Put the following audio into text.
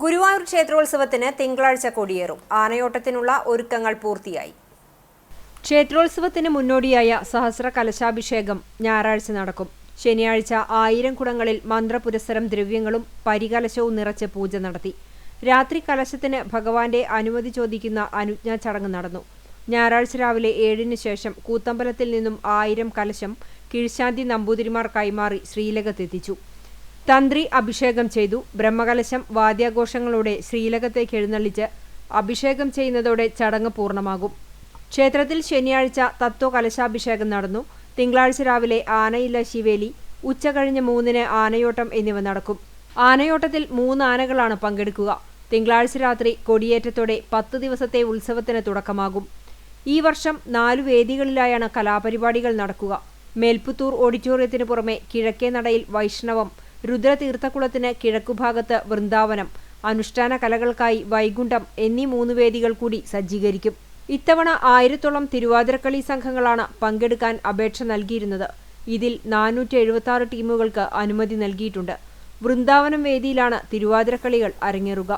ഗുരുവായൂർ ക്ഷേത്രോത്സവത്തിന് തിങ്കളാഴ്ച കൊടിയേറും. ആനയോട്ടത്തിനുള്ള ഒരുക്കങ്ങൾ പൂർത്തിയായി. ക്ഷേത്രോത്സവത്തിന് മുന്നോടിയായ സഹസ്ര കലശാഭിഷേകം ഞായറാഴ്ച നടക്കും. ശനിയാഴ്ച 1000 കുടങ്ങളിൽ മന്ത്രപുരസ്സരം ദ്രവ്യങ്ങളും പരികലശവും നിറച്ച് പൂജ നടത്തി. രാത്രി കലശത്തിന് ഭഗവാന്റെ അനുമതി ചോദിക്കുന്ന അനുജ്ഞാ ചടങ്ങ് നടന്നു. ഞായറാഴ്ച രാവിലെ 7-ന് ശേഷം കൂത്തമ്പലത്തിൽ നിന്നും 1000 കലശം കീഴ്ശാന്തി നമ്പൂതിരിമാർ കൈമാറി ശ്രീലകത്തെത്തിച്ചു. തന്ത്രി അഭിഷേകം ചെയ്തു. ബ്രഹ്മകലശം വാദ്യാഘോഷങ്ങളോടെ ശ്രീലകത്തേക്ക് എഴുന്നള്ളിച്ച് അഭിഷേകം ചെയ്യുന്നതോടെ ചടങ്ങ് പൂർണ്ണമാകും. ക്ഷേത്രത്തിൽ ശനിയാഴ്ച തത്വകലശാഭിഷേകം നടന്നു. തിങ്കളാഴ്ച രാവിലെ ആനയില്ല ശിവേലി, ഉച്ചകഴിഞ്ഞ് 3-ന് ആനയോട്ടം എന്നിവ നടക്കും. ആനയോട്ടത്തിൽ 3 ആനകളാണ് പങ്കെടുക്കുക. തിങ്കളാഴ്ച രാത്രി കൊടിയേറ്റത്തോടെ 10 ദിവസത്തെ ഉത്സവത്തിന് തുടക്കമാകും. ഈ വർഷം 4 വേദികളിലായാണ് കലാപരിപാടികൾ നടക്കുക. മേൽപ്പുത്തൂർ ഓഡിറ്റോറിയത്തിന് പുറമെ കിഴക്കേ നടയിൽ വൈഷ്ണവം, രുദ്രതീർത്ഥക്കുളത്തിന് കിഴക്കുഭാഗത്ത് വൃന്ദാവനം, അനുഷ്ഠാന കലകൾക്കായി വൈകുണ്ഠം എന്നീ 3 വേദികൾ കൂടി സജ്ജീകരിക്കും. ഇത്തവണ 1000-ഓളം തിരുവാതിരക്കളി സംഘങ്ങളാണ് പങ്കെടുക്കാൻ അപേക്ഷ നൽകിയിരുന്നത്. ഇതിൽ 476 ടീമുകൾക്ക് അനുമതി നൽകിയിട്ടുണ്ട്. വൃന്ദാവനം വേദിയിലാണ് തിരുവാതിരക്കളികൾ അരങ്ങേറുക.